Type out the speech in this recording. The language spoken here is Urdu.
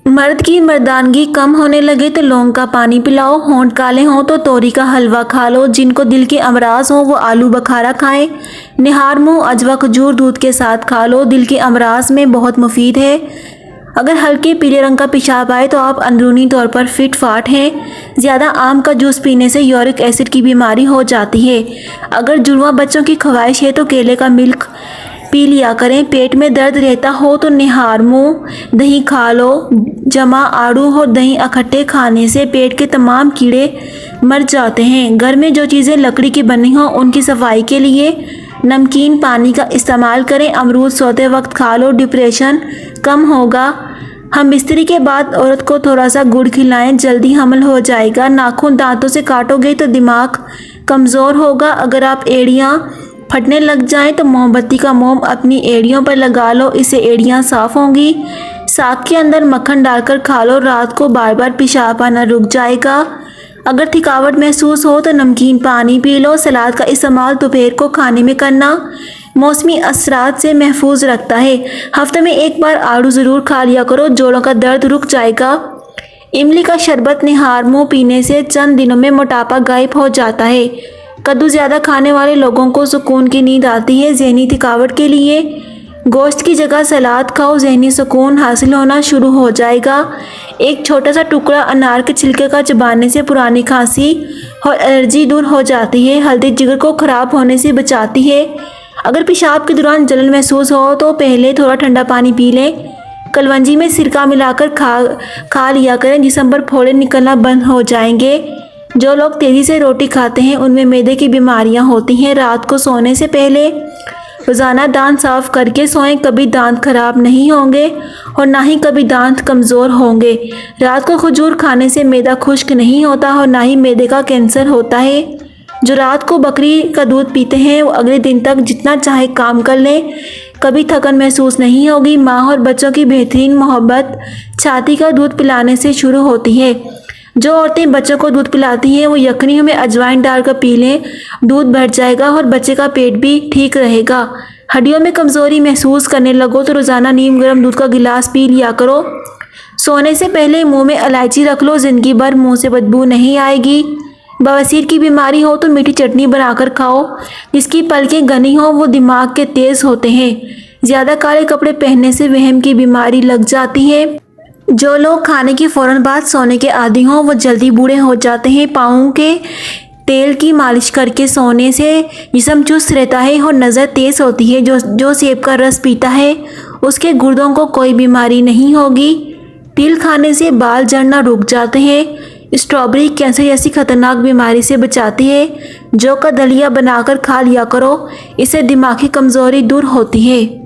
مرد کی مردانگی کم ہونے لگے تو لونگ کا پانی پلاؤ، ہونٹ کالے ہوں تو توری کا حلوہ کھا لو، جن کو دل کے امراض ہوں وہ آلو بخارا کھائیں، نہار منہ اجوا کھجور دودھ کے ساتھ کھا لو، دل کے امراض میں بہت مفید ہے۔ اگر ہلکے پیلے رنگ کا پیشاب آئے تو آپ اندرونی طور پر فٹ فاٹ ہیں۔ زیادہ آم کا جوس پینے سے یورک ایسڈ کی بیماری ہو جاتی ہے۔ اگر جڑواں بچوں کی خواہش ہے تو کیلے کا ملک پی لیا کریں۔ پیٹ میں درد رہتا ہو تو نہار منہ دہی کھا لو، جمع آڑو اور دہی اکٹھے کھانے سے پیٹ کے تمام کیڑے مر جاتے ہیں۔ گھر میں جو چیزیں لکڑی کی بنی ہوں ان کی صفائی کے لیے نمکین پانی کا استعمال کریں۔ امرود سوتے وقت کھا لو، ڈپریشن کم ہوگا۔ ہم بستری کے بعد عورت کو تھوڑا سا گڑ کھلائیں، جلدی حمل ہو جائے گا۔ ناخن دانتوں سے کاٹو گے تو دماغ کمزور ہوگا۔ اگر آپ ایڑیاں پھٹنے لگ جائیں تو موم بتی کا موم اپنی ایڑیوں پر لگا لو، اس سے ایڑیاں صاف ہوں گی۔ ساگ کے اندر مکھن ڈال کر کھا لو، رات کو بار بار پیشاب آنا رک جائے گا۔ اگر تھکاوٹ محسوس ہو تو نمکین پانی پی لو۔ سلاد کا استعمال دوپہر کو کھانے میں کرنا موسمی اثرات سے محفوظ رکھتا ہے۔ ہفتے میں ایک بار آڑو ضرور کھا لیا کرو، جوڑوں کا درد رک جائے گا۔ املی کا شربت نہار منہ پینے سے چند دنوں میں موٹاپا غائب ہو جاتا ہے۔ کدو زیادہ کھانے والے لوگوں کو سکون کی نیند آتی ہے۔ ذہنی تھکاوٹ کے لیے گوشت کی جگہ سلاد کھاؤ، ذہنی سکون حاصل ہونا شروع ہو جائے گا۔ ایک چھوٹا سا ٹکڑا انار کے چھلکے کا چبانے سے پرانی کھانسی اور الرجی دور ہو جاتی ہے۔ ہلدی جگر کو خراب ہونے سے بچاتی ہے۔ اگر پیشاب کے دوران جلن محسوس ہو تو پہلے تھوڑا ٹھنڈا پانی پی لیں۔ کلونجی میں سرکہ ملا کر کھا لیا کریں، جسم پر پھوڑے نکلنا بند ہو جائیں گے۔ جو لوگ تیزی سے روٹی کھاتے ہیں ان میں معدے کی بیماریاں ہوتی ہیں۔ رات کو سونے سے پہلے روزانہ دانت صاف کر کے سوئیں، کبھی دانت خراب نہیں ہوں گے اور نہ ہی کبھی دانت کمزور ہوں گے۔ رات کو کھجور کھانے سے معدہ خشک نہیں ہوتا اور نہ ہی معدے کا کینسر ہوتا ہے۔ جو رات کو بکری کا دودھ پیتے ہیں وہ اگلے دن تک جتنا چاہے کام کر لیں، کبھی تھکن محسوس نہیں ہوگی۔ ماں اور بچوں کی بہترین محبت چھاتی کا دودھ پلانے سے شروع ہوتی ہے۔ جو عورتیں بچوں کو دودھ پلاتی ہیں وہ یخنیوں میں اجوائن ڈال کر پی لیں، دودھ بڑھ جائے گا اور بچے کا پیٹ بھی ٹھیک رہے گا۔ ہڈیوں میں کمزوری محسوس کرنے لگو تو روزانہ نیم گرم دودھ کا گلاس پی لیا کرو۔ سونے سے پہلے منہ میں الائچی رکھ لو، زندگی بھر منہ سے بدبو نہیں آئے گی۔ بواسیر کی بیماری ہو تو میٹھی چٹنی بنا کر کھاؤ، جس کی پلکیں گھنی ہوں وہ دماغ کے تیز ہوتے ہیں۔ زیادہ کالے کپڑے پہننے سے وہم کی بیماری لگ جاتی ہے۔ جو لوگ کھانے کے فوراً بعد سونے کے عادی ہوں وہ جلدی بوڑھے ہو جاتے ہیں۔ پاؤں کے تیل کی مالش کر کے سونے سے جسم چست رہتا ہے اور نظر تیز ہوتی ہے۔ جو سیب کا رس پیتا ہے اس کے گردوں کو کوئی بیماری نہیں ہوگی۔ تل کھانے سے بال جھڑنا رک جاتے ہیں۔ اسٹرابیری کینسر جیسی خطرناک بیماری سے بچاتی ہے۔ جو کا دلیا بنا کر کھا لیا کرو، اس سے دماغی کمزوری دور ہوتی ہے۔